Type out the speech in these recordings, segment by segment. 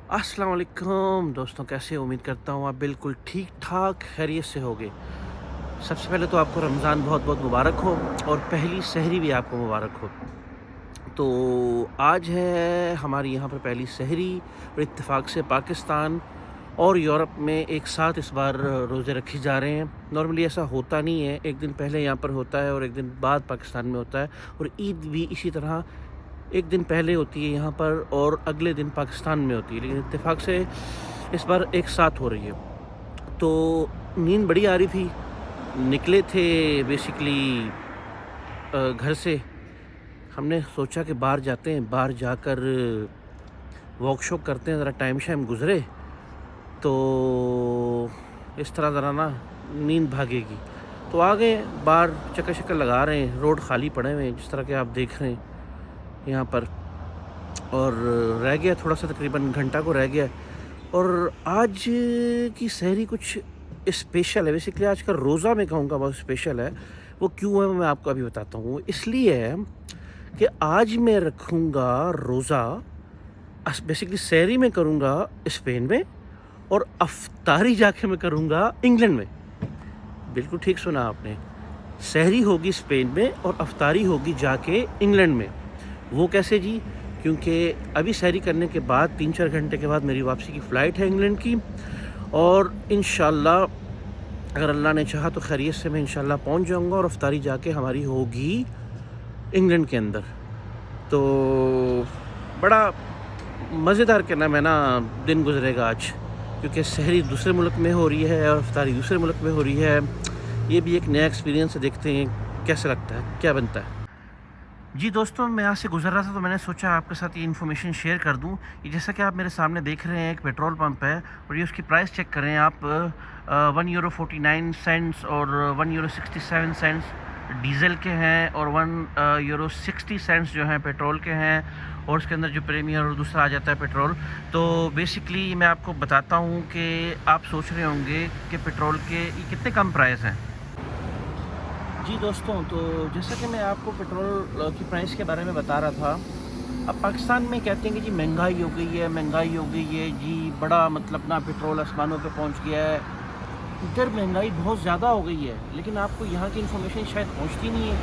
अस्सलाम वालेकुम दोस्तों, कैसे हो? उम्मीद करता हूँ आप बिल्कुल ठीक ठाक खैरियत से होगे। सबसे पहले तो आपको रमज़ान बहुत बहुत मुबारक हो और पहली सहरी भी आपको मुबारक हो। तो आज है हमारी यहाँ पर पहली सहरी और इत्तेफाक से पाकिस्तान और यूरोप में एक साथ इस बार रोज़े रखे जा रहे हैं। नॉर्मली ऐसा होता नहीं है, एक दिन पहले यहाँ पर होता है और एक दिन बाद पाकिस्तान में होता है। और ईद भी इसी तरह एक दिन पहले होती है यहाँ पर और अगले दिन पाकिस्तान में होती है, लेकिन इत्तेफाक से इस बार एक साथ हो रही है। तो नींद बड़ी आ रही थी, निकले थे बेसिकली घर से। हमने सोचा कि बाहर जाते हैं, बाहर जाकर वॉक शॉक करते हैं, ज़रा टाइम शाइम गुज़रे तो इस तरह ज़रा ना नींद भागेगी। तो आ गए बाहर, चक्कर शक्कर लगा रहे हैं, रोड खाली पड़े हुए हैं जिस तरह के आप देख रहे हैं यहाँ पर। और रह गया थोड़ा सा, तकरीबन घंटा को रह गया। और आज की सहरी कुछ स्पेशल है। बेसिकली आज का रोज़ा मैं कहूँगा बहुत स्पेशल है। वो क्यों है मैं आपको अभी बताता हूँ। इसलिए है कि आज मैं रखूँगा रोज़ा, बेसिकली सहरी में करूँगा स्पेन में और अफ्तारी जाके मैं करूँगा इंग्लैंड में। बिल्कुल ठीक सुना आपने, सहरी होगी स्पेन में और अफ्तारी होगी जाके इंग्लैंड में। वो कैसे जी? क्योंकि अभी सहरी करने के बाद 3-4 घंटे के बाद मेरी वापसी की फ़्लाइट है इंग्लैंड की। और इंशाल्लाह अगर अल्लाह ने चाहा तो खैरियत से मैं इंशाल्लाह पहुंच जाऊंगा और अफ्तारी जाके हमारी होगी इंग्लैंड के अंदर। तो बड़ा मज़ेदार के ना मैं ना दिन गुजरेगा आज, क्योंकि सहरी दूसरे मुल्क में हो रही है और अफ्तारी दूसरे मुल्क में हो रही है। ये भी एक नया एक्सपीरियंस है, देखते हैं कैसा लगता है, क्या बनता है। जी दोस्तों, मैं यहाँ से गुज़र रहा था तो मैंने सोचा आपके साथ ये इन्फॉर्मेशन शेयर कर दूँ। ये जैसा कि आप मेरे सामने देख रहे हैं, एक पेट्रोल पंप है और ये उसकी प्राइस चेक करें आप। €1.49 और €1.67 डीज़ल के हैं और €1.60 जो हैं पेट्रोल के हैं। और उसके अंदर जो प्रीमियर और दूसरा आ जाता है पेट्रोल। तो बेसिकली मैं आपको बताता हूँ कि आप सोच रहे होंगे कि पेट्रोल के ये कितने कम प्राइस हैं। जी दोस्तों, तो जैसा कि मैं आपको पेट्रोल की प्राइस के बारे में बता रहा था, अब पाकिस्तान में कहते हैं कि जी महंगाई हो गई है, महंगाई हो गई है जी, बड़ा मतलब ना पेट्रोल आसमानों पे पहुंच गया है। इधर महंगाई बहुत ज़्यादा हो गई है, लेकिन आपको यहाँ की इन्फॉर्मेशन शायद पहुँचती नहीं है।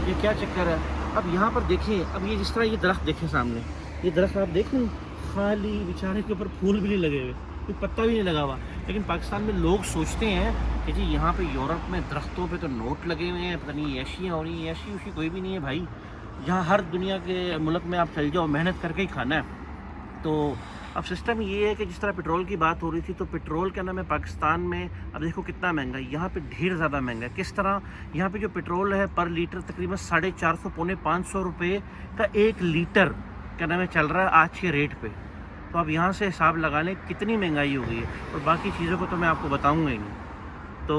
ये क्या चक्कर है? अब यहाँ पर देखें, अब ये जिस तरह ये दरख्त देखें सामने, ये दरख्त आप देखें खाली, बेचारे के ऊपर फूल भी नहीं लगे हुए, कोई पत्ता भी नहीं लगा हुआ। लेकिन पाकिस्तान में लोग सोचते हैं कि जी यहाँ पे यूरोप में दरख्तों पे तो नोट लगे हुए हैं, पता नहीं ऐशियाँ हो रही हैं। ऐशी उशी कोई भी नहीं है भाई। यहाँ हर दुनिया के मुल्क में आप चल जाओ, मेहनत करके ही खाना है। तो अब सिस्टम ये है कि जिस तरह पेट्रोल की बात हो रही थी, तो पेट्रोल क्या नाम है पाकिस्तान में, अब देखो कितना महंगा है यहाँ पे, ढेर ज़्यादा महंगा है। किस तरह? यहाँ पे जो पेट्रोल है पर लीटर तकरीबन 450 पौने 500 रुपये का 1 लीटर क्या नाम है चल रहा है आज के रेट पे। तो अब यहाँ से हिसाब लगा लें कितनी महंगाई हो गई है। और बाकी चीज़ों को तो मैं आपको बताऊँगा ही नहीं। तो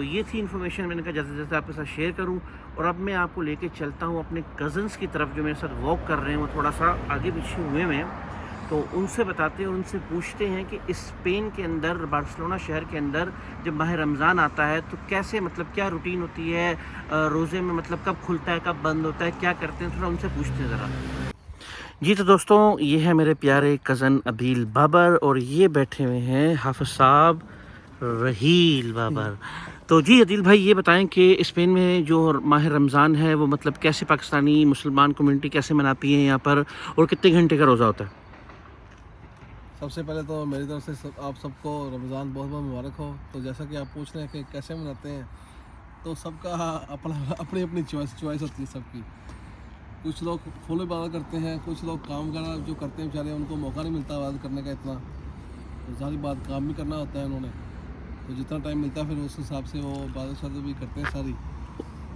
ये थी इन्फॉर्मेशन, मैंने कहा जैसे जैसे आपके साथ शेयर करूं। और अब मैं आपको लेके चलता हूं अपने कज़न्स की तरफ जो मेरे साथ वॉक कर रहे हैं, वो थोड़ा सा आगे पीछे हुए हैं। तो उनसे बताते हैं और उनसे पूछते हैं कि स्पेन के अंदर, बार्सिलोना शहर के अंदर जब माह रमज़ान आता है तो कैसे, मतलब क्या रूटीन होती है रोज़े में, मतलब कब खुलता है, कब बंद होता है, क्या करते हैं, थोड़ा उनसे पूछते हैं ज़रा। जी तो दोस्तों, ये है मेरे प्यारे कज़न अदील बाबर और ये बैठे हुए हैं हाफ़िज़ साहब रहील बाबर। तो जी अदील भाई, ये बताएं कि स्पेन में जो माह रमज़ान है वो मतलब कैसे पाकिस्तानी मुसलमान कम्युनिटी कैसे मनाती है यहाँ पर, और कितने घंटे का रोज़ा होता है? सबसे पहले तो मेरी तरफ से आप सबको रमज़ान बहुत बहुत मुबारक हो। तो जैसा कि आप पूछ रहे हैं कि कैसे मनाते हैं, तो सबका अपना अपनी अपनी चॉइस होती है सबकी। कुछ लोग फुल इबादत करते हैं, कुछ लोग काम करना जो करते हैं बेचारे, उनको मौका नहीं मिलता इबादत करने का इतना। तो सारी बात काम भी करना होता है उन्होंने, तो जितना टाइम मिलता है फिर उस हिसाब से वो इबादत शादत भी करते हैं सारी।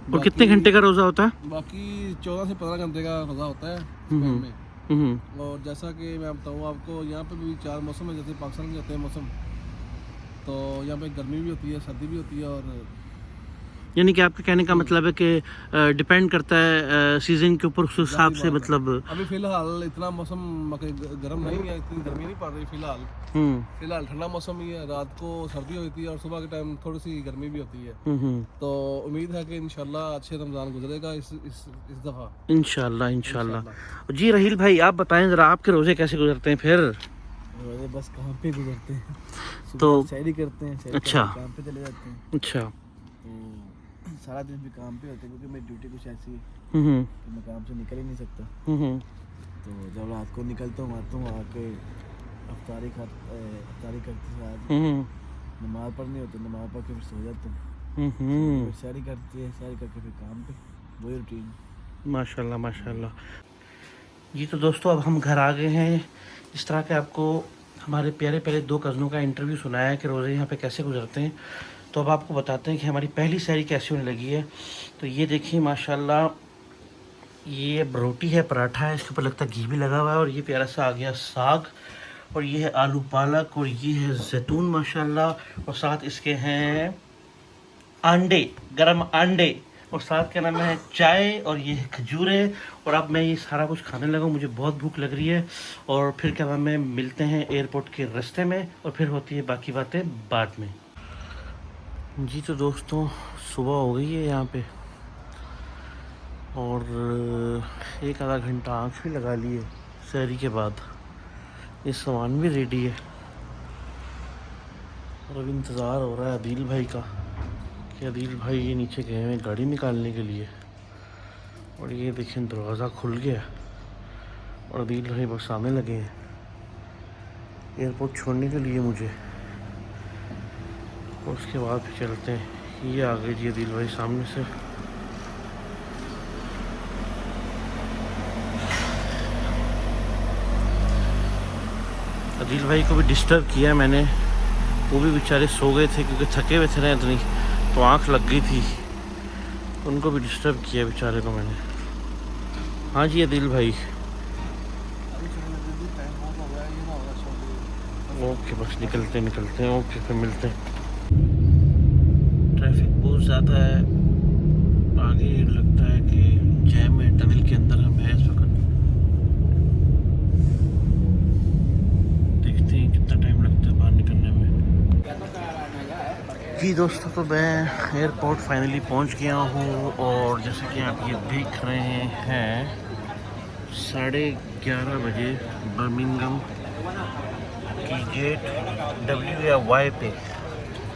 और कितने घंटे का रोज़ा होता है? बाकी 14 से 15 घंटे का रोज़ा होता है स्पेन हम्म में। हम्म और जैसा कि मैं बताऊँ आपको, यहाँ पे भी 4 मौसम है, जैसे पाकिस्तान में होते हैं मौसम। तो यहाँ पे गर्मी भी होती है, सर्दी भी होती है। और यानी कि आपके कहने का मतलब है कि डिपेंड करता है सीज़न के ऊपर, उस हिसाब जाहिर से बात है, मतलब। अभी फ़िलहाल इतना मौसम गर्म नहीं है, इतनी गर्मी नहीं पड़ रही फ़िलहाल। हम्म फ़िलहाल ठंडा मौसम ही है, रात को सर्दी होती है और सुबह के टाइम थोड़ी सी गर्मी भी होती है। हम्म तो उम्मीद है कि इंशाल्लाह अच्छे रमज़ान गुजरेगा इस दफ़ा इंशाल्लाह इंशाल्लाह। इंशाल्लाह। जी रहील भाई, आप बताएं ज़रा, आपके रोज़े कैसे गुजरते हैं फिर? रोज़े बस काम पे गुजरते हैं। तो सुबह शायरी करते हैं, शायरी अच्छा। करके काम पे चले जाते हैं। अच्छा। तो सारा दिन भी काम पे होते हैं क्योंकि मेरी ड्यूटी कुछ ऐसी है हम्म। कि मैं काम से निकल ही नहीं सकता। हम्म। तो जब रात को निकलता हूँ आता हूँ आके अफ्तारी करते हैं। आज हम्म। नमाज़ पढ़नी होती है, नमाज़ पढ़ के फिर सो जाता हूँ। हम्म। फिर शायरी करती है, शायरी करके फिर काम पे, वही रूटीन। माशाल्लाह माशाल्लाह। जी तो दोस्तों, अब हम घर आ गए हैं। इस तरह के आपको हमारे प्यारे प्यारे 2 कज़नों का इंटरव्यू सुनाया है कि रोज़े यहाँ पे कैसे गुजरते हैं। तो अब आपको बताते हैं कि हमारी पहली सहरी कैसी होने लगी है। तो ये देखिए माशाल्लाह, ये रोटी है, पराठा है, इसके ऊपर लगता है घी भी लगा हुआ है, और ये प्यारा सा आ गया साग, और ये है आलू पालक, और ये है जैतून माशाल्लाह, और साथ इसके हैं अंडे, गरम अंडे, और साथ क्या नाम है चाय, और ये है खजूरें। और अब मैं ये सारा कुछ खाने लगा हूँ, मुझे बहुत भूख लग रही है। और फिर क्या नाम है, मिलते हैं एयरपोर्ट के रास्ते में, और फिर होती है बाकी बातें बाद में। जी तो दोस्तों, सुबह हो गई है यहाँ पे, और 1 आधा घंटा आँख भी लगा ली है सहरी के बाद। ये सामान भी रेडी है, और अब इंतज़ार हो रहा है अदील भाई का कि अदील भाई ये नीचे गए हैं गाड़ी निकालने के लिए। और ये देखें दरवाज़ा खुल गया, और अदील भाई बस आने लगे हैं एयरपोर्ट छोड़ने के लिए मुझे। और उसके बाद फिर चलते हैं। ये आ गए जी अदील भाई सामने से। अदील भाई को भी डिस्टर्ब किया मैंने, वो भी बेचारे सो गए थे क्योंकि थके हुए थे ना इतनी, तो आँख लग गई थी। उनको भी डिस्टर्ब किया बेचारे को मैंने। हाँ जी अदील भाई। ओके, बस निकलते हैं। ओके, फिर मिलते हैं। ट्रैफिक बहुत ज़्यादा है आगे, लगता है कि जैम है, टनल के अंदर हम हैं इस वक्त। देखते हैं कितना टाइम लगता है बाहर निकलने में। जी दोस्तों, तो मैं एयरपोर्ट फाइनली पहुंच गया हूं, और जैसे कि आप ये देख रहे हैं 11:30 बजे बर्मिंघम की गेट W या Y पे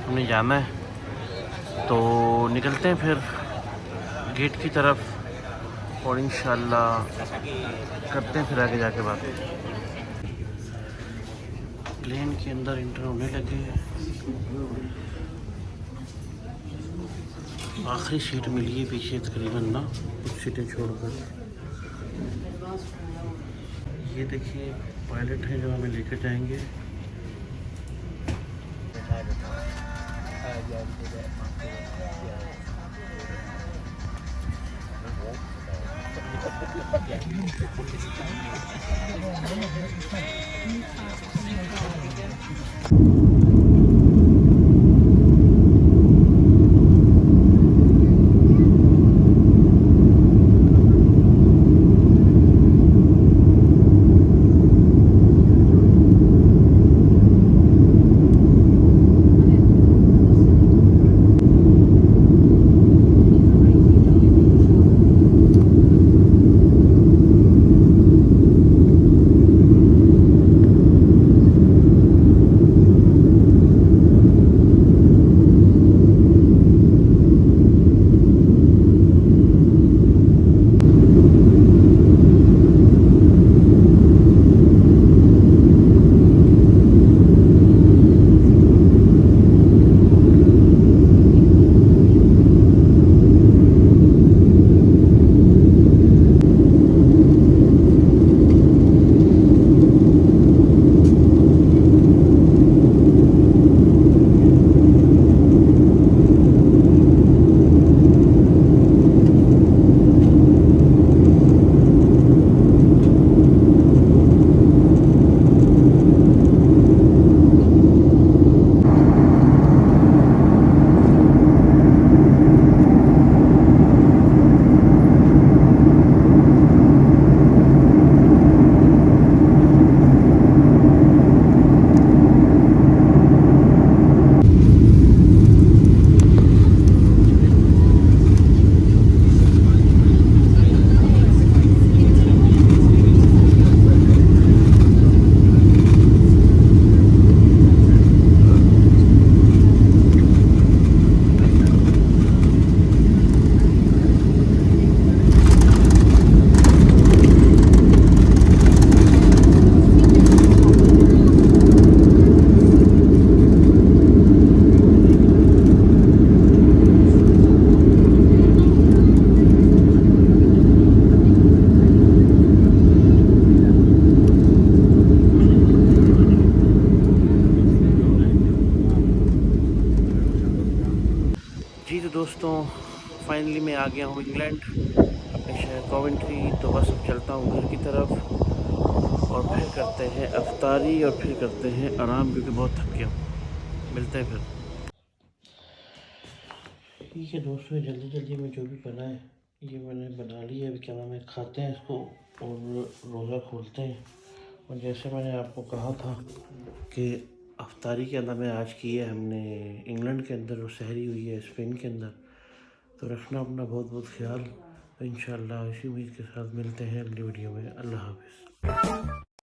हमें जाना है। तो निकलते हैं फिर गेट की तरफ, और इंशाल्लाह करते हैं फिर आगे जाके बात। प्लेन के अंदर इंटर होने लगे, आखिरी सीट मिली है पीछे तकरीबन ना, कुछ सीटें छोड़कर। ये देखिए पायलट हैं जो हमें लेकर जाएंगे। दोस्तों, फाइनली मैं आ गया हूँ इंग्लैंड, अपने शहर कॉवेंट्री। तो बस अब चलता हूँ घर की तरफ और फिर करते हैं अफ्तारी और फिर करते हैं आराम, क्योंकि बहुत थक गया हूँ। मिलते हैं फिर। ठीक है दोस्तों, जल्दी जल्दी में जो भी बना है ये मैंने बना लिया। अभी क्या नाम है, खाते हैं इसको और रोज़ा खोलते हैं। और जैसे मैंने आपको कहा था कि अफ्तारी के अंदर में आज की है हमने इंग्लैंड के अंदर, और सहरी हुई है स्पेन के अंदर। तो रखना अपना बहुत बहुत ख्याल। इंशाल्लाह इसी उम्मीद के साथ मिलते हैं अगली वीडियो में। अल्लाह हाफ़िज़।